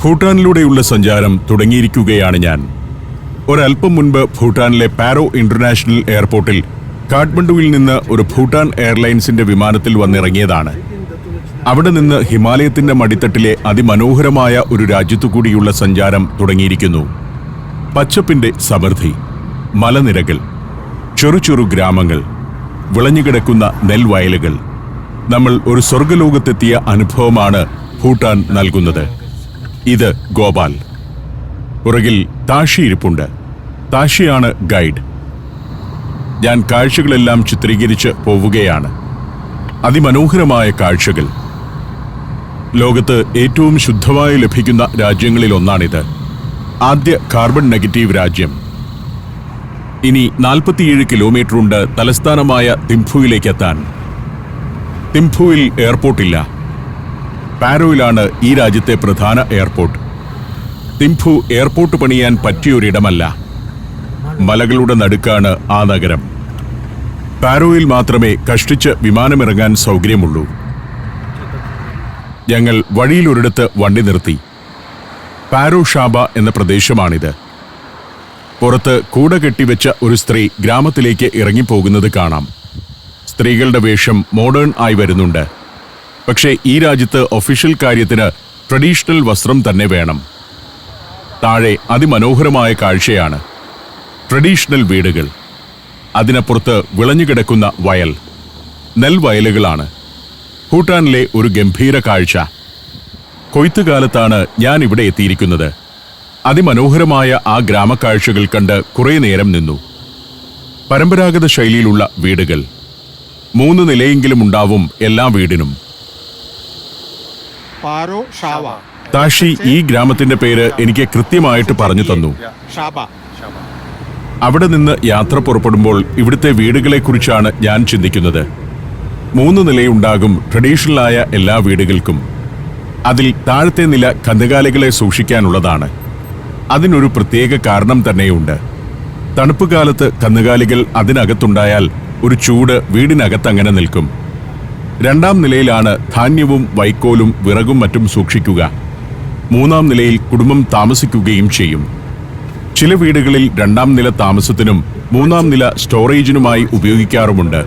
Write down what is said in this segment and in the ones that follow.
ഭൂട്ടാനിലൂടെയുള്ള സഞ്ചാരം തുടങ്ങിയിരിക്കുകയാണ് ഞാൻ. ഒരൽപ്പം മുൻപ് ഭൂട്ടാനിലെ പാരോ ഇന്റർനാഷണൽ എയർപോർട്ടിൽ കാഠ്മണ്ഡുവിൽ നിന്ന് ഒരു ഭൂട്ടാൻ എയർലൈൻസിന്റെ വിമാനത്തിൽ വന്നിറങ്ങിയതാണ്. അവിടെ നിന്ന് ഹിമാലയത്തിന്റെ മടിത്തട്ടിലെ അതിമനോഹരമായ ഒരു രാജ്യത്തുകൂടിയുള്ള സഞ്ചാരം തുടങ്ങിയിരിക്കുന്നു. പച്ചപ്പിന്റെ സമൃദ്ധി, മലനിരകൾ, ചെറു ഗ്രാമങ്ങൾ, വിളഞ്ഞുകിടക്കുന്ന നെൽവയലുകൾ. നമ്മൾ ഒരു സ്വർഗലോകത്തെത്തിയ അനുഭവമാണ് ഭൂട്ടാൻ നൽകുന്നത്. ഇത് ഗോപാൽ. പുറകിൽ താഷി ഇരിപ്പുണ്ട്. താഷിയാണ് ഗൈഡ്. ഞാൻ കാഴ്ചകളെല്ലാം ചിത്രീകരിച്ച് പോവുകയാണ്. അതിമനോഹരമായ കാഴ്ചകൾ. ലോകത്ത് ഏറ്റവും ശുദ്ധമായി ലഭിക്കുന്ന രാജ്യങ്ങളിലൊന്നാണിത്. ആദ്യ കാർബൺ നെഗറ്റീവ് രാജ്യം. ഇനി 47 കിലോമീറ്ററുണ്ട് തലസ്ഥാനമായ തിംഫുവിലേക്കെത്താൻ. തിംഫുവിൽ എയർപോർട്ടില്ല. പാരോയിലാണ് ഈ രാജ്യത്തെ പ്രധാന എയർപോർട്ട്. തിംഫു എയർപോർട്ട് പണിയാൻ പറ്റിയൊരിടമല്ല. മലകളുടെ നടുക്കാണ് ആ നഗരം. പാരോയിൽ മാത്രമേ കഷ്ടിച്ച് വിമാനമിറങ്ങാൻ സൗകര്യമുള്ളൂ. ഞങ്ങൾ വഴിയിലൊരിടത്ത് വണ്ടി നിർത്തി. പാരോ ഷാബ എന്ന പ്രദേശമാണിത്. പുറത്ത് കൂട കെട്ടിവെച്ച ഒരു സ്ത്രീ ഗ്രാമത്തിലേക്ക് ഇറങ്ങിപ്പോകുന്നത് കാണാം. സ്ത്രീകളുടെ വേഷം മോഡേൺ ആയി വരുന്നുണ്ട്. പക്ഷേ ഈ രാജ്യത്ത് ഒഫീഷ്യൽ കാര്യത്തിന് ട്രഡീഷണൽ വസ്ത്രം തന്നെ വേണം. താഴെ അതിമനോഹരമായ കാഴ്ചയാണ്. ട്രഡീഷണൽ വീടുകൾ. അതിനപ്പുറത്ത് വിളഞ്ഞുകിടക്കുന്ന വയൽ, നെൽവയലുകളാണ്. ഭൂട്ടാനിലെ ഒരു ഗംഭീര കാഴ്ച. കൊയ്ത്തുകാലത്താണ് ഞാൻ ഇവിടെ എത്തിയിരിക്കുന്നത്. അതിമനോഹരമായ ആ ഗ്രാമക്കാഴ്ചകൾ കണ്ട് കുറേ നേരം നിന്നു. പരമ്പരാഗത ശൈലിയിലുള്ള വീടുകൾ. 3 നിലയെങ്കിലും ഉണ്ടാവും എല്ലാ വീടിനും. താഷി ഈ ഗ്രാമത്തിന്റെ പേര് എനിക്ക് കൃത്യമായിട്ട് പറഞ്ഞു തന്നു. അവിടെ നിന്ന് യാത്ര പുറപ്പെടുമ്പോൾ ഇവിടുത്തെ വീടുകളെക്കുറിച്ചാണ് ഞാൻ ചിന്തിക്കുന്നത്. 3 നിലയുണ്ടാകും ട്രഡീഷണലായ എല്ലാ വീടുകൾക്കും. അതിൽ താഴത്തെ നില കന്നുകാലികളെ സൂക്ഷിക്കാനുള്ളതാണ്. അതിനൊരു പ്രത്യേക കാരണം തന്നെയുണ്ട്. തണുപ്പ് കാലത്ത് കന്നുകാലികൾ അതിനകത്തുണ്ടായാൽ ഒരു ചൂട് വീടിനകത്തങ്ങനെ നിൽക്കും. 2ാം നിലയിലാണ് ധാന്യവും വൈക്കോലും വിറകും മറ്റും സൂക്ഷിക്കുക. 3ാം നിലയിൽ കുടുംബം താമസിക്കുകയും ചെയ്യും. ചില വീടുകളിൽ 2ാം നില താമസത്തിനും 3ാം നില സ്റ്റോറേജിനുമായി ഉപയോഗിക്കാറുമുണ്ട്.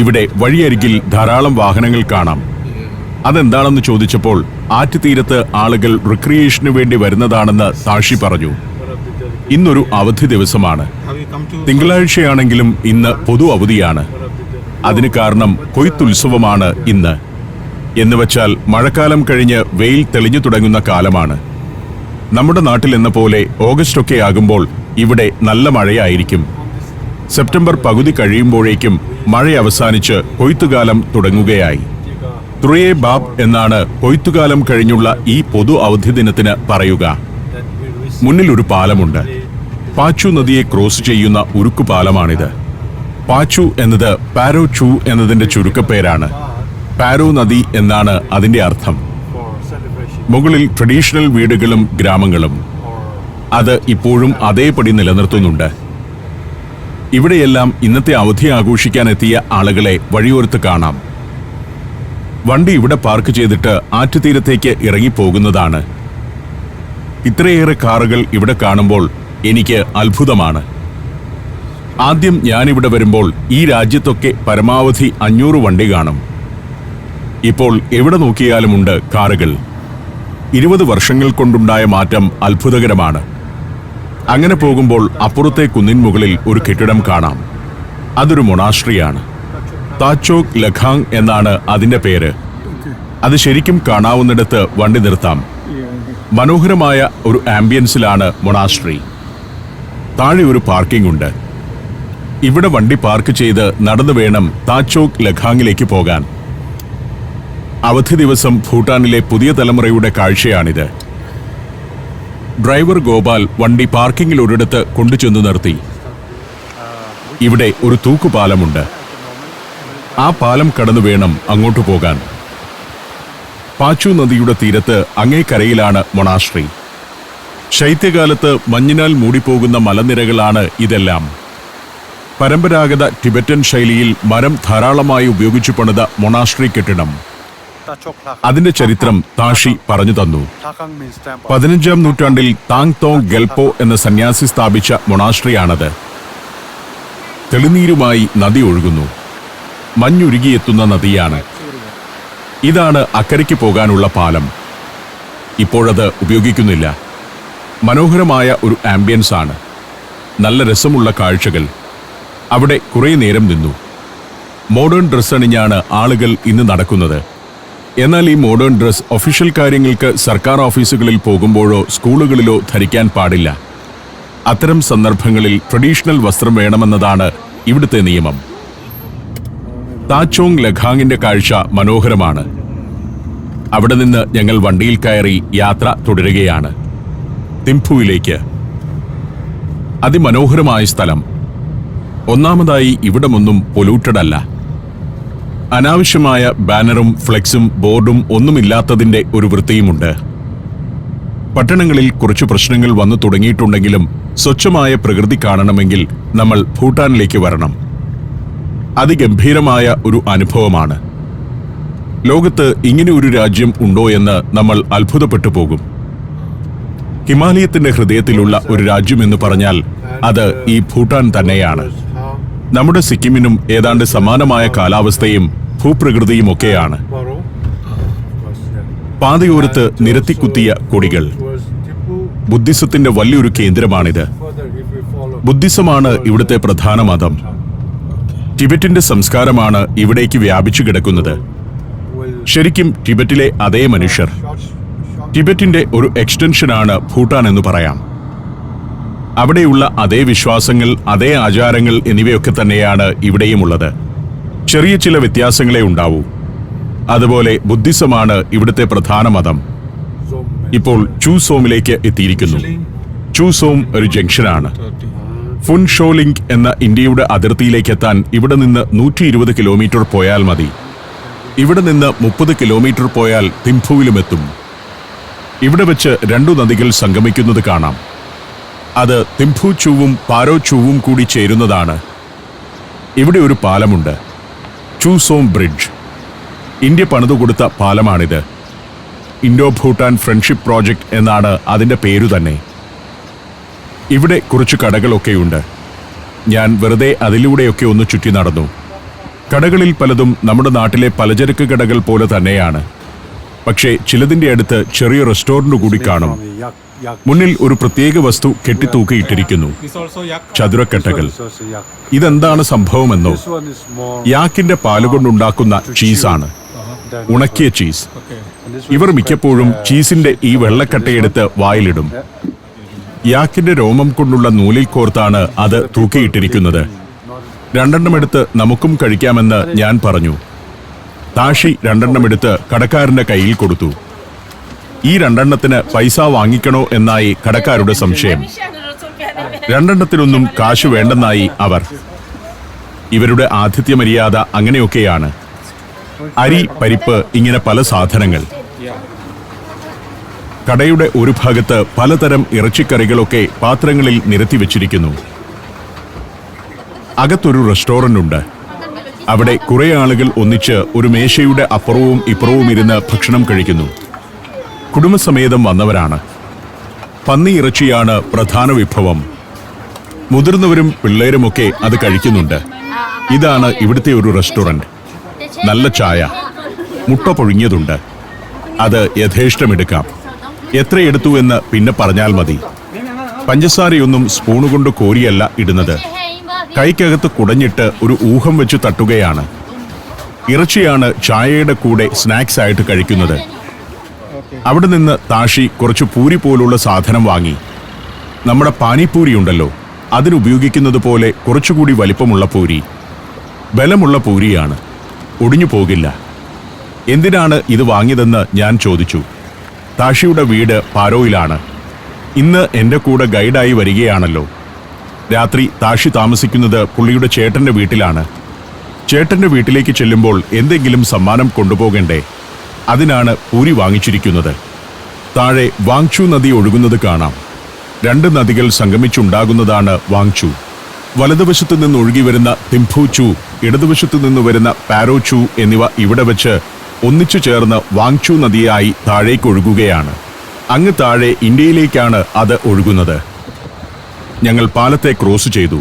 ഇവിടെ വഴിയരികിൽ ധാരാളം വാഹനങ്ങൾ കാണാം. അതെന്താണെന്ന് ചോദിച്ചപ്പോൾ ആറ്റുതീരത്ത് ആളുകൾ റിക്രിയേഷനു വേണ്ടി വരുന്നതാണെന്ന് താഷി പറഞ്ഞു. ഇന്നൊരു അവധി ദിവസമാണ്. തിങ്കളാഴ്ചയാണെങ്കിലും ഇന്ന് പൊതു അവധിയാണ്. അതിന് കാരണം കൊയ്ത്തുത്സവമാണ് ഇന്ന്. എന്നുവച്ചാൽ മഴക്കാലം കഴിഞ്ഞ് വെയിൽ തെളിഞ്ഞു തുടങ്ങുന്ന കാലമാണ്. നമ്മുടെ നാട്ടിലെന്ന പോലെ ഓഗസ്റ്റൊക്കെ ആകുമ്പോൾ ഇവിടെ നല്ല മഴയായിരിക്കും. സെപ്റ്റംബർ പകുതി കഴിയുമ്പോഴേക്കും മഴ അവസാനിച്ച് കൊയ്ത്തുകാലം തുടങ്ങുകയായി. തുറയെ ബാബ് എന്നാണ് കൊയ്ത്തുകാലം കഴിഞ്ഞുള്ള ഈ പൊതു അവധി ദിനത്തിന് പറയുക. മുന്നിൽ ഒരു പാലമുണ്ട്. പാച്ചു നദിയെ ക്രോസ് ചെയ്യുന്ന ഉരുക്കു പാലമാണിത്. പാച്ചു എന്നത് പാരോ ചു എന്നതിന്റെ ചുരുക്കപ്പേരാണ്. പാരോ നദി എന്നാണ് അതിന്റെ അർത്ഥം. മുകളിൽ ട്രഡീഷണൽ വീടുകളും ഗ്രാമങ്ങളും. അത് ഇപ്പോഴും അതേപടി നിലനിർത്തുന്നുണ്ട്. ഇവിടെയെല്ലാം ഇന്നത്തെ അവധി ആഘോഷിക്കാനെത്തിയ ആളുകളെ വഴിയോരത്ത് കാണാം. വണ്ടി ഇവിടെ പാർക്ക് ചെയ്തിട്ട് ആറ്റുതീരത്തേക്ക് ഇറങ്ങിപ്പോകുന്നതാണ്. ഇത്രയേറെ കാറുകൾ ഇവിടെ കാണുമ്പോൾ എനിക്ക് അത്ഭുതമാണ്. ആദ്യം ഞാനിവിടെ വരുമ്പോൾ ഈ രാജ്യത്തൊക്കെ പരമാവധി 500 വണ്ടി കാണും. ഇപ്പോൾ എവിടെ നോക്കിയാലുമുണ്ട് കാറുകൾ. 20 വർഷങ്ങൾ കൊണ്ടുണ്ടായ മാറ്റം അത്ഭുതകരമാണ്. അങ്ങനെ പോകുമ്പോൾ അപ്പുറത്തെ കുന്നിൻ മുകളിൽ ഒരു കെട്ടിടം കാണാം. അതൊരു മൊണാസ്ട്രിയാണ്. താച്ചോക് ലഖാങ് എന്നാണ് അതിന്റെ പേര്. അത് ശരിക്കും കാണാവുന്നിടത്ത് വണ്ടി നിർത്താം. മനോഹരമായ ഒരു ആംബിയൻസിലാണ് മൊണാസ്ട്രി. താഴെ ഒരു പാർക്കിംഗ് ഉണ്ട്. ഇവിടെ വണ്ടി പാർക്ക് ചെയ്ത് നടന്നു വേണം താച്ചോക് ലഖാങ്ങിലേക്ക് പോകാൻ. അവധി ദിവസം ഭൂട്ടാനിലെ പുതിയ തലമുറയുടെ കാഴ്ചയാണിത്. ഡ്രൈവർ ഗോപാൽ വണ്ടി പാർക്കിങ്ങിൽ ഒരിടത്ത് കൊണ്ടുചെന്നു നിർത്തി. ഇവിടെ ഒരു തൂക്കുപാലമുണ്ട്. ആ പാലം കടന്നു വേണം അങ്ങോട്ട് പോകാൻ. പാച്ചു നദിയുടെ തീരത്ത് അങ്ങേക്കരയിലാണ് മൊണാസ്ട്രി. ശൈത്യകാലത്ത് മഞ്ഞിനാൽ മൂടിപ്പോകുന്ന മലനിരകളാണ് ഇതെല്ലാം. പരമ്പരാഗത ടിബറ്റൻ ശൈലിയിൽ മരം ധാരാളമായി ഉപയോഗിച്ചു പണിത മൊണാസ്ട്രി കെട്ടിടം. അതിന്റെ ചരിത്രം താഷി പറഞ്ഞു തന്നു. 15-ാം നൂറ്റാണ്ടിൽ താങ് തോങ് ഗെൽപോ എന്ന സന്യാസി സ്ഥാപിച്ച മൊണാസ്ട്രിയാണത്. തെളിനീരുമായി നദി ഒഴുകുന്നു. മഞ്ഞുരുകിയെത്തുന്ന നദിയാണ്. ഇതാണ് അക്കരയ്ക്ക് പോകാനുള്ള പാലം. ഇപ്പോഴത് ഉപയോഗിക്കുന്നില്ല. മനോഹരമായ ഒരു ആംബിയൻസ് ആണ്. നല്ല രസമുള്ള കാഴ്ചകൾ. അവിടെ കുറേ നേരം നിന്നു. മോഡേൺ ഡ്രസ് അണിഞ്ഞാണ് ആളുകൾ ഇന്ന് നടക്കുന്നത്. എന്നാൽ ഈ മോഡേൺ ഡ്രസ് ഒഫീഷ്യൽ കാര്യങ്ങൾക്ക് സർക്കാർ ഓഫീസുകളിൽ പോകുമ്പോഴോ സ്കൂളുകളിലോ ധരിക്കാൻ പാടില്ല. അത്തരം സന്ദർഭങ്ങളിൽ ട്രഡീഷണൽ വസ്ത്രം വേണമെന്നതാണ് ഇവിടുത്തെ നിയമം. താച്ചോങ് ലഖാങ്ങിന്റെ കാഴ്ച മനോഹരമാണ്. അവിടെ നിന്ന് ഞങ്ങൾ വണ്ടിയിൽ കയറി യാത്ര തുടരുകയാണ് തിംഫുവിലേക്ക്. അതിമനോഹരമായ സ്ഥലം. ഒന്നാമതായി ഇവിടമൊന്നും പൊല്യൂട്ടഡ് അല്ല. അനാവശ്യമായ ബാനറും ഫ്ലെക്സും ബോർഡും ഒന്നുമില്ലാത്തതിന്റെ ഒരു വൃത്തിയുമുണ്ട്. പട്ടണങ്ങളിൽ കുറച്ചു പ്രശ്നങ്ങൾ വന്നു തുടങ്ങിയിട്ടുണ്ടെങ്കിലും സ്വച്ഛമായ പ്രകൃതി കാണണമെങ്കിൽ നമ്മൾ ഭൂട്ടാനിലേക്ക് വരണം. അതിഗംഭീരമായ ഒരു അനുഭവമാണ്. ലോകത്ത് ഇങ്ങനെ ഒരു രാജ്യം ഉണ്ടോ എന്ന് നമ്മൾ അത്ഭുതപ്പെട്ടു പോകും. ഹിമാലയത്തിന്റെ ഹൃദയത്തിലുള്ള ഒരു രാജ്യമെന്ന് പറഞ്ഞാൽ അത് ഈ ഭൂട്ടാൻ തന്നെയാണ്. നമ്മുടെ സിക്കിമിനും ഏതാണ്ട് സമാനമായ കാലാവസ്ഥയും ഭൂപ്രകൃതിയും ഒക്കെയാണ്. പാതയോരത്ത് നിരത്തിക്കുത്തിയ കൊടികൾ. ബുദ്ധിസത്തിന്റെ വലിയൊരു കേന്ദ്രമാണിത്. ബുദ്ധിസമാണ് ഇവിടുത്തെ പ്രധാന മതം. ടിബറ്റിന്റെ സംസ്കാരമാണ് ഇവിടേക്ക് വ്യാപിച്ചു കിടക്കുന്നത്. ശരിക്കും ടിബറ്റിലെ അതേ മനുഷ്യർ. ടിബറ്റിന്റെ ഒരു എക്സ്റ്റൻഷനാണ് ഭൂട്ടാൻ എന്ന് പറയാം. അവിടെയുള്ള അതേ വിശ്വാസങ്ങൾ, അതേ ആചാരങ്ങൾ എന്നിവയൊക്കെ തന്നെയാണ് ഇവിടെയുമുള്ളത്. ചെറിയ ചില വ്യത്യാസങ്ങളെ ഉണ്ടാവൂ. അതുപോലെ ബുദ്ധിസമാണ് ഇവിടുത്തെ പ്രധാന മതം. ഇപ്പോൾ ചൂസോമിലേക്ക് എത്തിയിരിക്കുന്നു. ചൂസോം ഒരു ജംഗ്ഷനാണ്. ഫുൻ ഷോലിംഗ് എന്ന ഇന്ത്യയുടെ അതിർത്തിയിലേക്ക് എത്താൻ ഇവിടെ നിന്ന് 120 കിലോമീറ്റർ പോയാൽ മതി. ഇവിടെ നിന്ന് 30 കിലോമീറ്റർ പോയാൽ തിംഫുവിലുമെത്തും. ഇവിടെ വെച്ച് 2 നദികൾ സംഗമിക്കുന്നത് കാണാം. അത് തിംഫു ചൂവും പാരോ ചൂവും കൂടി ചേരുന്നതാണ്. ഇവിടെ ഒരു പാലമുണ്ട്, ചൂസോം ബ്രിഡ്ജ്. ഇന്ത്യ പണിതുകൊടുത്ത പാലമാണിത്. ഇൻഡോ ഭൂട്ടാൻ ഫ്രണ്ട്ഷിപ്പ് പ്രോജക്റ്റ് എന്നാണ് അതിന്റെ പേരു തന്നെ. ഇവിടെ കുറച്ച് കടകളൊക്കെയുണ്ട്. ഞാൻ വെറുതെ അതിലൂടെയൊക്കെ ഒന്ന് ചുറ്റി നടന്നു. കടകളിൽ പലതും നമ്മുടെ നാട്ടിലെ പലചരക്ക് കടകൾ പോലെ തന്നെയാണ്. പക്ഷേ ചിലതിന്റെ അടുത്ത് ചെറിയ റെസ്റ്റോറന്റ് കൂടി കാണും. മുന്നിൽ ഒരു പ്രത്യേക വസ്തു കെട്ടിത്തൂക്കിയിട്ടിരിക്കുന്നു, ചതുരക്കട്ടകൾ. ഇതെന്താണ് സംഭവമെന്നോ? യാക്കിന്റെ പാലുകൊണ്ടുണ്ടാക്കുന്ന ചീസാണ്, ഉണക്കിയ ചീസ്. ഇവർ മിക്കപ്പോഴും ചീസിന്റെ ഈ വെള്ളക്കട്ടയെടുത്ത് വായിലിടും. യാക്കിന്റെ രോമം കൊണ്ടുള്ള നൂലിൽ കോർത്താണ് അത് തൂക്കിയിട്ടിരിക്കുന്നത്. 2 എടുത്ത് നമുക്കും കഴിക്കാമെന്ന് ഞാൻ പറഞ്ഞു. താഷി 2 എടുത്ത് കടക്കാരന്റെ കയ്യിൽ കൊടുത്തു. ഈ 2 പൈസ വാങ്ങിക്കണോ എന്നായി കടക്കാരുടെ സംശയം. 2 കാശ് വേണ്ടെന്നായി അവർ. ഇവരുടെ ആതിഥ്യ മര്യാദ അങ്ങനെയൊക്കെയാണ്. അരി, പരിപ്പ്, ഇങ്ങനെ പല സാധനങ്ങൾ. കടയുടെ ഒരു ഭാഗത്ത് പലതരം ഇറച്ചിക്കറികളൊക്കെ പാത്രങ്ങളിൽ നിരത്തി വെച്ചിരിക്കുന്നു. അകത്തൊരു റെസ്റ്റോറന്റ് ഉണ്ട്. അവിടെ കുറെ ആളുകൾ ഒന്നിച്ച് ഒരു മേശയുടെ അപ്പുറവും ഇപ്പുറവും ഇരുന്ന് ഭക്ഷണം കഴിക്കുന്നു. കുടുംബസമേതം വന്നവരാണ്. പന്നി ഇറച്ചിയാണ് പ്രധാന വിഭവം. മുതിർന്നവരും പിള്ളേരുമൊക്കെ അത് കഴിക്കുന്നുണ്ട്. ഇതാണ് ഇവിടുത്തെ ഒരു റെസ്റ്റോറന്റ്. നല്ല ചായ, മുട്ട പൊഴിഞ്ഞതുണ്ട്. അത് യഥേഷ്ടമെടുക്കാം. എത്ര എടുത്തു എന്ന് പിന്നെ പറഞ്ഞാൽ മതി. പഞ്ചസാരയൊന്നും സ്പൂണുകൊണ്ട് കോരിയല്ല ഇടുന്നത്. കൈക്കകത്ത് കുടഞ്ഞിട്ട് ഒരു ഊഹം വെച്ച് തട്ടുകയാണ്. ഇറച്ചിയാണ് ചായയുടെ കൂടെ സ്നാക്സ് ആയിട്ട് കഴിക്കുന്നത്. അവിടെ നിന്ന് താഷി കുറച്ച് പൂരി പോലുള്ള സാധനം വാങ്ങി. നമ്മുടെ പാനിപ്പൂരി ഉണ്ടല്ലോ, അതിനുപയോഗിക്കുന്നത് പോലെ കുറച്ചുകൂടി വലിപ്പമുള്ള പൂരി. ബലമുള്ള പൂരിയാണ്, ഒടിഞ്ഞു പോകില്ല. എന്തിനാണ് ഇത് വാങ്ങിയതെന്ന് ഞാൻ ചോദിച്ചു. താഷിയുടെ വീട് പാരോയിലാണ്. ഇന്ന് എൻ്റെ കൂടെ ഗൈഡായി വരികയാണല്ലോ. രാത്രി താഷി താമസിക്കുന്നത് പുള്ളിയുടെ ചേട്ടന്റെ വീട്ടിലാണ്. ചേട്ടന്റെ വീട്ടിലേക്ക് ചെല്ലുമ്പോൾ എന്തെങ്കിലും സമ്മാനം കൊണ്ടുപോകണ്ടേ? അതിനാണ് പൂരി വാങ്ങിച്ചിരിക്കുന്നത്. താഴെ വാങ്ചു നദി ഒഴുകുന്നത് കാണാം. 2 നദികൾ സംഗമിച്ചുണ്ടാകുന്നതാണ് വാങ്ചു. വലതുവശത്തു നിന്ന് ഒഴുകി വരുന്ന തിംഫു ചു, ഇടതുവശത്തു നിന്ന് വരുന്ന പാരോ ചു എന്നിവ ഇവിടെ വെച്ച് ഒന്നിച്ചു ചേർന്ന് വാങ്ചു നദിയായി താഴേക്കൊഴുകുകയാണ്. അങ്ങ് താഴെ ഇന്ത്യയിലേക്കാണ് അത് ഒഴുകുന്നത്. ഞങ്ങൾ പാലത്തെ ക്രോസ് ചെയ്തു.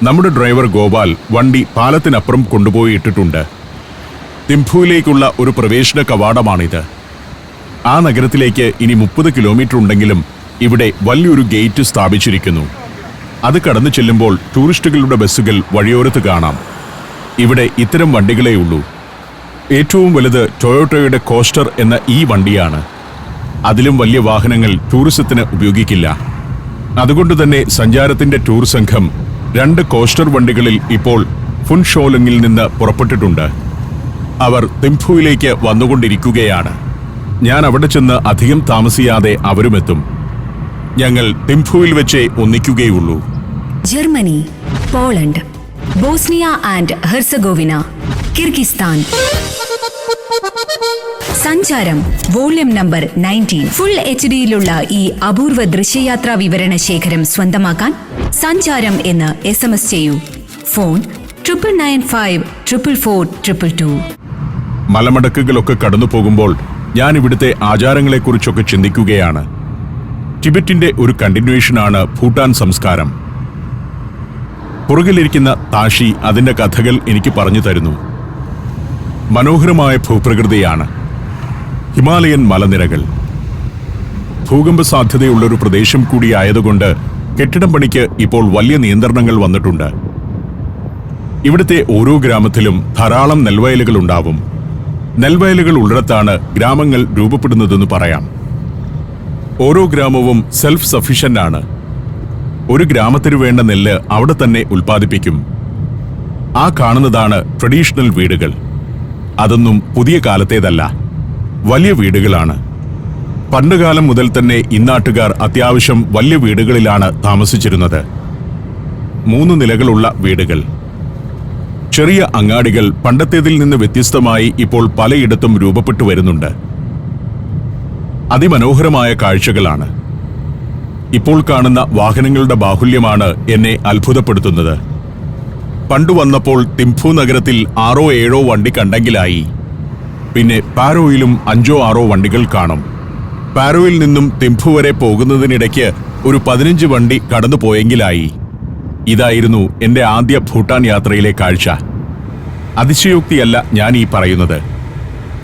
നമ്മുടെ ഡ്രൈവർ ഗോപാൽ വണ്ടി പാലത്തിനപ്പുറം കൊണ്ടുപോയി ഇട്ടിട്ടുണ്ട്. തിംഫുവിലേക്കുള്ള ഒരു പ്രവേശന കവാടമാണിത്. ആ നഗരത്തിലേക്ക് ഇനി 30 കിലോമീറ്റർ ഉണ്ടെങ്കിലും ഇവിടെ വലിയൊരു ഗേറ്റ് സ്ഥാപിച്ചിരിക്കുന്നു. അത് കടന്നു ചെല്ലുമ്പോൾ ടൂറിസ്റ്റുകളുടെ ബസ്സുകൾ വഴിയോരത്ത് കാണാം. ഇവിടെ ഇത്തരം വണ്ടികളേ ഉള്ളൂ. ഏറ്റവും വലുത് ടൊയോട്ടയുടെ കോസ്റ്റർ എന്ന ഈ വണ്ടിയാണ്. അതിലും വലിയ വാഹനങ്ങൾ ടൂറിസത്തിന് ഉപയോഗിക്കില്ല. അതുകൊണ്ട് തന്നെ സഞ്ചാരത്തിന്റെ ടൂർ സംഘം 2 കോസ്റ്റർ വണ്ടികളിൽ ഇപ്പോൾ ഫുൻഷോലിംഗിൽ നിന്ന് പുറപ്പെട്ടിട്ടുണ്ട്. അവർ തിംഫുവിലേക്ക് വന്നുകൊണ്ടിരിക്കുകയാണ്. ഞാൻ അവിടെ ചെന്ന് അധികം താമസിയാതെ അവരുമെത്തും. ഞങ്ങൾ തിംഫുവിൽ വെച്ചേ ഒന്നിക്കുകയുള്ളൂ. Germany, Poland, Bosnia and Herzegovina, Kyrgyzstan. Sancharam volume number 19. Full HD-യിലുള്ള ഈ അപൂർവ ദൃശ്യയാത്രാ വിവരണ ശേഖരം സ്വന്തമാക്കാൻ സഞ്ചാരം എന്ന് SMS ചെയ്യൂ. ഫോൺ 9995444222. മലമടക്കുകളൊക്കെ കടന്നു പോകുമ്പോൾ ഞാൻ ഇവിടുത്തെ ആചാരങ്ങളെക്കുറിച്ചൊക്കെ ചിന്തിക്കുകയാണ്. ടിബറ്റിന്റെ ഒരു കണ്ടിന്യൂവേഷനാണ് ഭൂട്ടാൻ സംസ്കാരം. പുറകിലിരിക്കുന്ന താഷി അതിന്റെ കഥകൾ എനിക്ക് പറഞ്ഞു തരുന്നു. മനോഹരമായ ഭൂപ്രകൃതിയാണ്. ഹിമാലയൻ മലനിരകൾ. ഭൂകമ്പ സാധ്യതയുള്ളൊരു പ്രദേശം കൂടിയായതുകൊണ്ട് കെട്ടിടം പണിക്ക് ഇപ്പോൾ വലിയ നിയന്ത്രണങ്ങൾ വന്നിട്ടുണ്ട്. ഇവിടുത്തെ ഓരോ ഗ്രാമത്തിലും ധാരാളം നെൽവയലുകൾ ഉണ്ടാവും. നെൽവയലുകൾ ഉള്ളിടത്താണ് ഗ്രാമങ്ങൾ രൂപപ്പെടുന്നതെന്ന് പറയാം. ഓരോ ഗ്രാമവും സെൽഫ് സഫിഷ്യന്റ് ആണ്. ഒരു ഗ്രാമത്തിന് വേണ്ട നെല്ല് അവിടെ തന്നെ ഉൽപ്പാദിപ്പിക്കും. ആ കാണുന്നതാണ് ട്രഡീഷണൽ വീടുകൾ. അതൊന്നും പുതിയ കാലത്തേതല്ല, വലിയ വീടുകളാണ്. പണ്ടുകാലം മുതൽ തന്നെ ഇന്നാട്ടുകാർ അത്യാവശ്യം വലിയ വീടുകളിലാണ് താമസിച്ചിരുന്നത്. 3 നിലകളുള്ള വീടുകൾ. ചെറിയ അങ്ങാടികൾ പണ്ടത്തേതിൽ നിന്ന് വ്യത്യസ്തമായി ഇപ്പോൾ പലയിടത്തും രൂപപ്പെട്ടു വരുന്നുണ്ട്. അതിമനോഹരമായ കാഴ്ചകളാണ്. ഇപ്പോൾ കാണുന്ന വാഹനങ്ങളുടെ ബാഹുല്യമാണ് എന്നെ അത്ഭുതപ്പെടുത്തുന്നത്. പണ്ടു വന്നപ്പോൾ തിംഫു നഗരത്തിൽ 6-7 വണ്ടി കണ്ടെങ്കിലായി. പിന്നെ പാരോയിലും 5-6 വണ്ടികൾ കാണും. പാരോയിൽ നിന്നും തിംഫു വരെ പോകുന്നതിനിടയ്ക്ക് ഒരു 15 വണ്ടി കടന്നുപോയെങ്കിലായി. ഇതായിരുന്നു എൻ്റെ ആദ്യ ഭൂട്ടാൻ യാത്രയിലെ കാഴ്ച. അതിശയോക്തിയല്ല ഞാൻ ഈ പറയുന്നത്.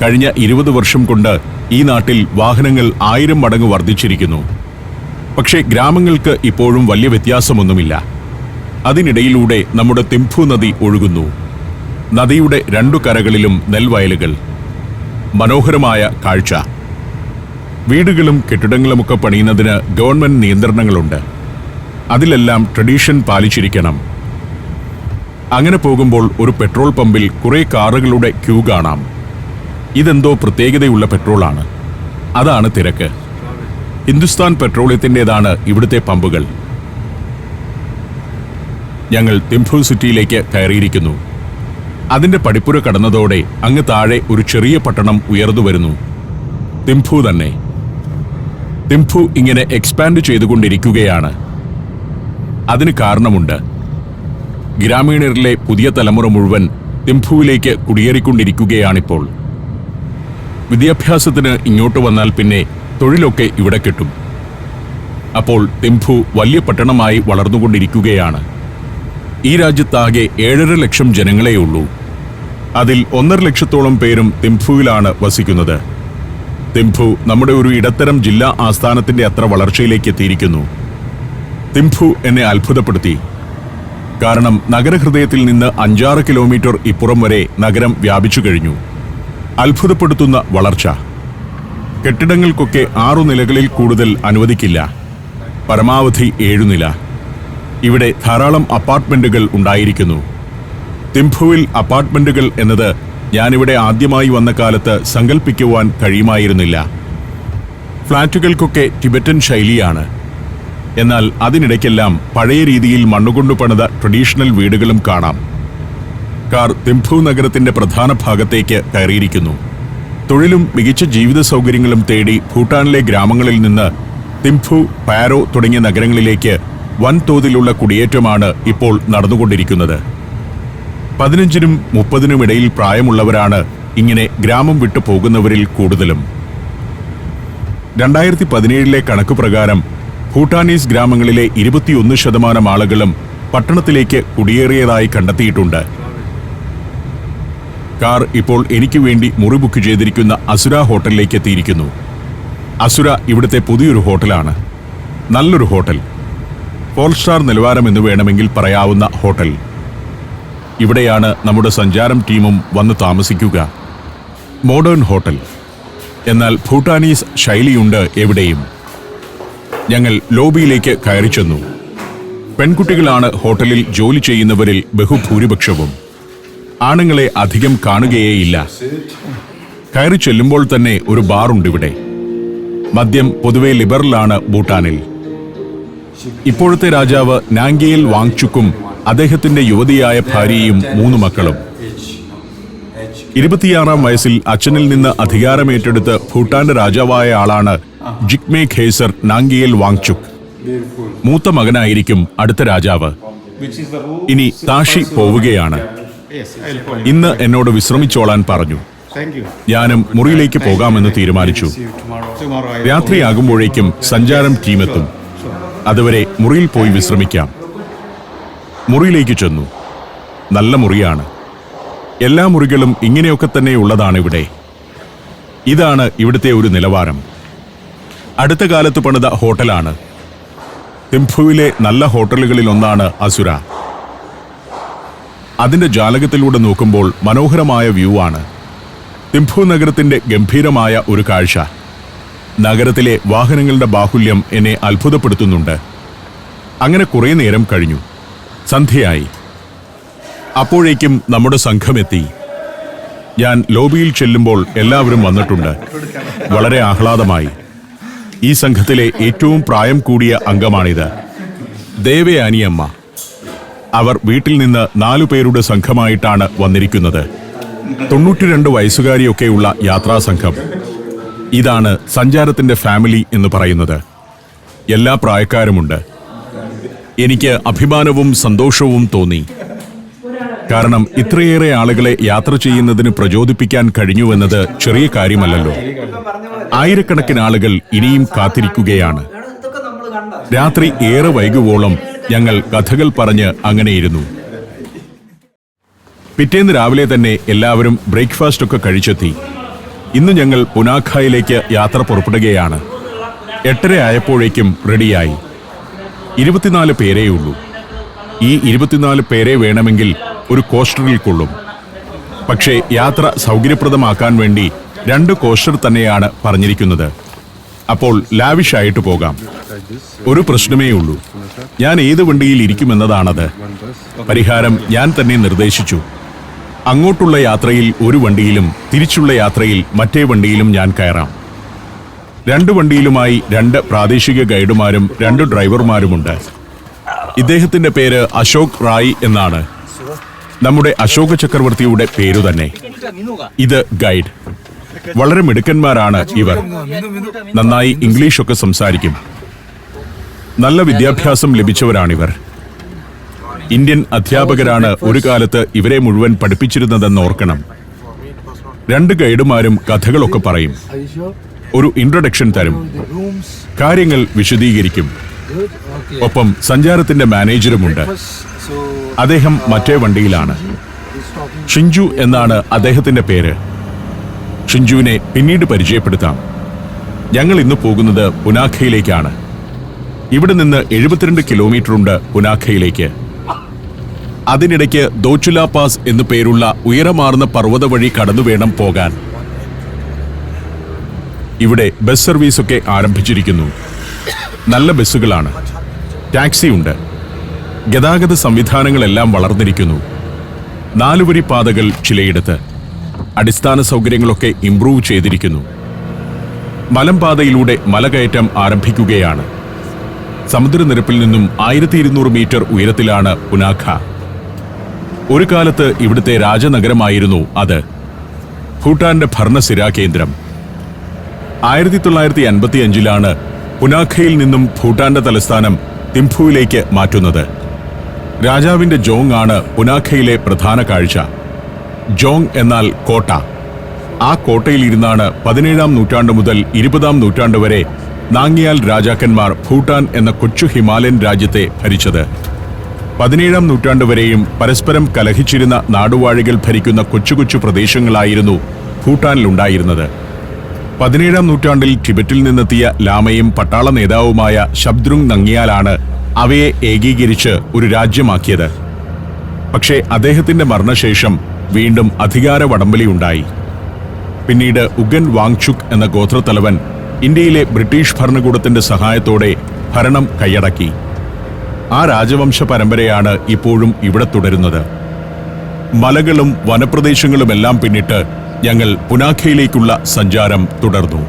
കഴിഞ്ഞ 20 വർഷം കൊണ്ട് ഈ നാട്ടിൽ വാഹനങ്ങൾ 1000 മടങ്ങ് വർദ്ധിച്ചിരിക്കുന്നു. പക്ഷേ ഗ്രാമങ്ങൾക്ക് ഇപ്പോഴും വലിയ വ്യത്യാസമൊന്നുമില്ല. അതിനിടയിലൂടെ നമ്മുടെ തിംഫു നദി ഒഴുകുന്നു. നദിയുടെ 2 കരകളിലും നെൽവയലുകൾ. മനോഹരമായ കാഴ്ച. വീടുകളും കെട്ടിടങ്ങളുമൊക്കെ പണിയുന്നതിന് ഗവൺമെന്റ് നിയന്ത്രണങ്ങളുണ്ട്. അതിലെല്ലാം ട്രഡീഷൻ പാലിച്ചിരിക്കണം. അങ്ങനെ പോകുമ്പോൾ ഒരു പെട്രോൾ പമ്പിൽ കുറെ കാറുകളുടെ ക്യൂ കാണാം. ഇതെന്തോ പ്രത്യേകതയുള്ള പെട്രോളാണ്. അതാണ് തിരക്ക്. ഹിന്ദുസ്ഥാൻ പെട്രോളിയത്തിൻ്റെതാണ് ഇവിടുത്തെ പമ്പുകൾ. ഞങ്ങൾ തിംഫു സിറ്റിയിലേക്ക് കയറിയിരിക്കുന്നു. അതിന്റെ പടിപ്പുര കടന്നതോടെ അങ്ങ് താഴെ ഒരു ചെറിയ പട്ടണം ഉയർന്നു വരുന്നു. തിംഫു തന്നെ. തിംഫു ഇങ്ങനെ എക്സ്പാൻഡ് ചെയ്തുകൊണ്ടിരിക്കുകയാണ്. അതിന് കാരണമുണ്ട്. ഗ്രാമീണരിലെ പുതിയ തലമുറ മുഴുവൻ തിംഫുവിലേക്ക് കുടിയേറിക്കൊണ്ടിരിക്കുകയാണിപ്പോൾ. വിദ്യാഭ്യാസത്തിന് ഇങ്ങോട്ട് വന്നാൽ പിന്നെ തൊഴിലൊക്കെ ഇവിടെ കിട്ടും. അപ്പോൾ തിംഫു വലിയ പട്ടണമായി വളർന്നുകൊണ്ടിരിക്കുകയാണ്. ഈ രാജ്യത്താകെ 7.5 ലക്ഷം ജനങ്ങളെയുള്ളൂ. അതിൽ 1.5 ലക്ഷത്തോളം പേരും തിംഫുവിലാണ് വസിക്കുന്നത്. തിംഫു നമ്മുടെ ഒരു ഇടത്തരം ജില്ലാ ആസ്ഥാനത്തിന്റെ അത്ര വളർച്ചയിലേക്ക് എത്തിയിരിക്കുന്നു. തിംഫു എന്നെ അത്ഭുതപ്പെടുത്തി. കാരണം നഗരഹൃദയത്തിൽ നിന്ന് 5-6 കിലോമീറ്റർ ഇപ്പുറം വരെ നഗരം വ്യാപിച്ചു കഴിഞ്ഞു. അത്ഭുതപ്പെടുത്തുന്ന വളർച്ച. കെട്ടിടങ്ങൾക്കൊക്കെ 6 നിലകളിൽ കൂടുതൽ അനുവദിക്കില്ല. പരമാവധി 7 നില. ഇവിടെ ധാരാളം അപ്പാർട്ട്മെന്റുകൾ ഉണ്ടായിരിക്കുന്നു. തിംഫുവിൽ അപ്പാർട്ട്മെന്റുകൾ എന്നത് ഞാനിവിടെ ആദ്യമായി വന്ന കാലത്ത് സങ്കല്പിക്കുവാൻ കഴിയുമായിരുന്നില്ല. ഫ്ളാറ്റുകൾക്കൊക്കെ ടിബറ്റൻ ശൈലിയാണ്. എന്നാൽ അതിനിടയ്ക്കെല്ലാം പഴയ രീതിയിൽ മണ്ണുകൊണ്ടു പണിത ട്രഡീഷണൽ വീടുകളും കാണാം. കാർ തിംഫു നഗരത്തിന്റെ പ്രധാന ഭാഗത്തേക്ക് കയറിയിരിക്കുന്നു. തൊഴിലും മികച്ച ജീവിത സൗകര്യങ്ങളും തേടി ഭൂട്ടാനിലെ ഗ്രാമങ്ങളിൽ നിന്ന് തിംഫു, പാരോ തുടങ്ങിയ നഗരങ്ങളിലേക്ക് വൻതോതിലുള്ള കുടിയേറ്റമാണ് ഇപ്പോൾ നടന്നുകൊണ്ടിരിക്കുന്നത്. 15-നും 30-നും ഇടയിൽ പ്രായമുള്ളവരാണ് ഇങ്ങനെ ഗ്രാമം വിട്ടു പോകുന്നവരിൽ കൂടുതലും. 2017 കണക്ക് പ്രകാരം ഭൂട്ടാനീസ് ഗ്രാമങ്ങളിലെ 21% ആളുകളും പട്ടണത്തിലേക്ക് കുടിയേറിയതായി കണ്ടെത്തിയിട്ടുണ്ട്. കാർ ഇപ്പോൾ എനിക്ക് വേണ്ടി മുറി ബുക്ക് ചെയ്തിരിക്കുന്ന അസുര ഹോട്ടലിലേക്ക് എത്തിയിരിക്കുന്നു. അസുര ഇവിടുത്തെ പുതിയൊരു ഹോട്ടലാണ്. നല്ലൊരു ഹോട്ടൽ, 4 സ്റ്റാർ നിലവാരം എന്ന് വേണമെങ്കിൽ പറയാവുന്ന ഹോട്ടൽ. ഇവിടെയാണ് നമ്മുടെ സഞ്ചാരം ടീമും വന്ന് താമസിക്കുക. മോഡേൺ ഹോട്ടൽ, എന്നാൽ ഭൂട്ടാനീസ് ശൈലിയുണ്ട് എവിടെയും. ഞങ്ങൾ ലോബിയിലേക്ക് കയറി ചെന്നു. പെൺകുട്ടികളാണ് ഹോട്ടലിൽ ജോലി ചെയ്യുന്നവരിൽ ബഹുഭൂരിപക്ഷവും. ആണുങ്ങളെ അധികം കാണുകയേയില്ല. കയറി ചെല്ലുമ്പോൾ തന്നെ ഒരു ബാറുണ്ടിവിടെ. മദ്യം പൊതുവെ ലിബറലാണ് ഭൂട്ടാനിൽ. ഇപ്പോഴത്തെ രാജാവ് നാംഗ്യേൽ വാങ്ചുക്കും അദ്ദേഹത്തിന്റെ യുവതിയായ ഭാര്യയും 3 മക്കളും. 26-ാം വയസ്സിൽ അച്ഛനിൽ നിന്ന് അധികാരമേറ്റെടുത്ത് ഭൂട്ടാന്റെ രാജാവായ ആളാണ് ജിഗ്മേ ഖേസർ നാംഗ്യേൽ വാങ്ചുക്. മൂത്ത മകനായിരിക്കും അടുത്ത രാജാവ്. ഇനി താഷി പോവുകയാണ്. ഇന്ന് എന്നോട് വിശ്രമിച്ചോളാൻ പറഞ്ഞു. ഞാനും മുറിയിലേക്ക് പോകാമെന്ന് തീരുമാനിച്ചു. രാത്രിയാകുമ്പോഴേക്കും സഞ്ചാരം ടീമെത്തും. അതുവരെ മുറിയിൽ പോയി വിശ്രമിക്കാം. മുറിയിലേക്ക് ചെന്നു. നല്ല മുറിയാണ്. എല്ലാ മുറികളും ഇങ്ങനെയൊക്കെ തന്നെ ഉള്ളതാണിവിടെ. ഇതാണ് ഇവിടുത്തെ ഒരു നിലവാരം. അടുത്ത കാലത്ത് പണിത ഹോട്ടലാണ്. തിംഫുവിലെ നല്ല ഹോട്ടലുകളിലൊന്നാണ് അസുര. അതിന്റെ ജാലകത്തിലൂടെ നോക്കുമ്പോൾ മനോഹരമായ വ്യൂ ആണ്. തിംഫു നഗരത്തിന്റെ ഗംഭീരമായ ഒരു കാഴ്ച. നഗരത്തിലെ വാഹനങ്ങളുടെ ബാഹുല്യം എന്നെ അത്ഭുതപ്പെടുത്തുന്നുണ്ട്. അങ്ങനെ കുറേ നേരം കഴിഞ്ഞു. സന്ധ്യയായി. അപ്പോഴേക്കും നമ്മുടെ സംഘമെത്തി. ഞാൻ ലോബിയിൽ ചെല്ലുമ്പോൾ എല്ലാവരും വന്നിട്ടുണ്ട്. വളരെ ആഹ്ലാദമായി. ഈ സംഘത്തിലെ ഏറ്റവും പ്രായം കൂടിയ അംഗമാണിത്, ദേവയാനിയമ്മ. അവർ വീട്ടിൽ നിന്ന് 4 പേരുടെ സംഘമായിട്ടാണ് വന്നിരിക്കുന്നത്. 92 വയസ്സുകാരിയൊക്കെയുള്ള യാത്രാസംഘം. ഇതാണ് സഞ്ചാരത്തിന്റെ ഫാമിലി എന്ന് പറയുന്നത്. എല്ലാ പ്രായക്കാരുമുണ്ട്. എനിക്ക് അഭിമാനവും സന്തോഷവും തോന്നി. കാരണം ഇത്രയേറെ ആളുകളെ യാത്ര ചെയ്യുന്നതിന് പ്രചോദിപ്പിക്കാൻ കഴിഞ്ഞുവെന്നത് ചെറിയ കാര്യമല്ലല്ലോ. ആയിരക്കണക്കിന് ആളുകൾ ഇനിയും കാത്തിരിക്കുകയാണ്. രാത്രി ഏറെ വൈകുവോളം ഞങ്ങൾ കഥകൾ പറഞ്ഞ് അങ്ങനെയിരുന്നു. പിറ്റേന്ന് രാവിലെ തന്നെ എല്ലാവരും ബ്രേക്ക്ഫാസ്റ്റ് ഒക്കെ കഴിച്ചെത്തി. ഇന്ന് ഞങ്ങൾ പുനാഖയിലേക്ക് യാത്ര പുറപ്പെടുകയാണ്. 8:30 ആയപ്പോഴേക്കും റെഡിയായി. 24 പേരേയുള്ളൂ. ഈ 24 പേരെ വേണമെങ്കിൽ ഒരു കോസ്റ്ററിൽ കൊള്ളും. പക്ഷേ യാത്ര സൗകര്യപ്രദമാക്കാൻ വേണ്ടി 2 കോസ്റ്റർ തന്നെയാണ് പറഞ്ഞിരിക്കുന്നത്. അപ്പോൾ ലാവിഷായിട്ട് പോകാം. ഒരു പ്രശ്നമേ ഉള്ളൂ, ഞാൻ ഏത് വണ്ടിയിൽ ഇരിക്കുമെന്നതാണത്. പരിഹാരം ഞാൻ തന്നെ നിർദ്ദേശിച്ചു. അങ്ങോട്ടുള്ള യാത്രയിൽ ഒരു വണ്ടിയിലും തിരിച്ചുള്ള യാത്രയിൽ മറ്റേ വണ്ടിയിലും ഞാൻ കയറാം. 2 വണ്ടിയിലുമായി 2 പ്രാദേശിക ഗൈഡുമാരും 2 ഡ്രൈവർമാരുമുണ്ട്. ഇദ്ദേഹത്തിന്റെ പേര് അശോക് റായ് എന്നാണ്. നമ്മുടെ അശോക ചക്രവർത്തിയുടെ പേരു തന്നെ. ഇത് ഗൈഡ്. വളരെ മിടുക്കന്മാരാണ് ഇവർ. നന്നായി ഇംഗ്ലീഷൊക്കെ സംസാരിക്കും. നല്ല വിദ്യാഭ്യാസം ലഭിച്ചവരാണിവർ. ഇന്ത്യൻ അധ്യാപകരാണ് ഒരു കാലത്ത് ഇവരെ മുഴുവൻ പഠിപ്പിച്ചിരുന്നതെന്ന് ഓർക്കണം. 2 ഗൈഡുമാരും കഥകളൊക്കെ പറയും. ഒരു ഇൻട്രൊഡക്ഷൻ തരും. കാര്യങ്ങൾ വിശദീകരിക്കും. ഒപ്പം സഞ്ചാരത്തിന്റെ മാനേജറുമുണ്ട്. അദ്ദേഹം മറ്റേ വണ്ടിയിലാണ്. ഷിഞ്ചു എന്നാണ് അദ്ദേഹത്തിന്റെ പേര്. ഷിഞ്ചുവിനെ പിന്നീട് പരിചയപ്പെടുത്താം. ഞങ്ങൾ ഇന്ന് പോകുന്നത് പുനാഖയിലേക്കാണ്. ഇവിടെ നിന്ന് 72 കിലോമീറ്ററുണ്ട് പുനാഖയിലേക്ക്. അതിനിടയ്ക്ക് ദോച്ചുല പാസ് എന്നു പേരുള്ള ഉയരമാർന്ന പർവ്വത വഴി കടന്നു വേണം പോകാൻ. ഇവിടെ ബസ് സർവീസൊക്കെ ആരംഭിച്ചിരിക്കുന്നു. നല്ല ബസ്സുകളാണ്. ടാക്സി ഉണ്ട്. ഗതാഗത സംവിധാനങ്ങളെല്ലാം വളർന്നിരിക്കുന്നു. 4 വരി പാതകൾ ചിലയിടത്ത്. അടിസ്ഥാന സൗകര്യങ്ങളൊക്കെ ഇംപ്രൂവ് ചെയ്തിരിക്കുന്നു. മലമ്പാതയിലൂടെ മലകയറ്റം ആരംഭിക്കുകയാണ്. സമുദ്രനിരപ്പിൽ നിന്നും 1200 മീറ്റർ ഉയരത്തിലാണ് പുനാഖ. ഒരു കാലത്ത് ഇവിടുത്തെ രാജനഗരമായിരുന്നു അത്. ഭൂട്ടാന്റെ ഭരണസിരാ കേന്ദ്രം. 1955-ലാണ് പുനാഖയിൽ നിന്നും ഭൂട്ടാന്റെ തലസ്ഥാനം തിംഫുവിലേക്ക് മാറ്റുന്നത്. രാജാവിന്റെ ജോങ് ആണ് പുനാഖയിലെ പ്രധാന കാഴ്ച. ജോങ് എന്നാൽ കോട്ട. ആ കോട്ടയിലിരുന്നാണ് 17-ാം നൂറ്റാണ്ട് മുതൽ 20-ാം നൂറ്റാണ്ട് വരെ നാംഗ്യാൽ രാജാക്കന്മാർ ഭൂട്ടാൻ എന്ന കൊച്ചു ഹിമാലയൻ രാജ്യത്തെ ഭരിച്ചത്. 17-ാം നൂറ്റാണ്ട് വരെയും പരസ്പരം കലഹിച്ചിരുന്ന നാടുവാഴികൾ ഭരിക്കുന്ന കൊച്ചു കൊച്ചു പ്രദേശങ്ങളായിരുന്നു ഭൂട്ടാനിലുണ്ടായിരുന്നത്. 17-ാം നൂറ്റാണ്ടിൽ ടിബറ്റിൽ നിന്നെത്തിയ ലാമയും പട്ടാള നേതാവുമായ ശബ്ദ്രുങ് നംഗ്യാലാണ് അവയെ ഏകീകരിച്ച് ഒരു രാജ്യമാക്കിയത്. പക്ഷേ അദ്ദേഹത്തിന്റെ മരണശേഷം വീണ്ടും അധികാര വടംവലിയുണ്ടായി. പിന്നീട് ഉഗൻ വാങ്ചുക് എന്ന ഗോത്രത്തലവൻ ഇന്ത്യയിലെ ബ്രിട്ടീഷ് ഭരണകൂടത്തിന്റെ സഹായത്തോടെ ഭരണം കൈയടക്കി. ആ രാജവംശ പരമ്പരയാണ് ഇപ്പോഴും ഇവിടെ തുടരുന്നത്. മലകളും വനപ്രദേശങ്ങളുമെല്ലാം പിന്നിട്ട് ഞങ്ങൾ പുനാഖയിലേക്കുള്ള സഞ്ചാരം തുടർന്നു.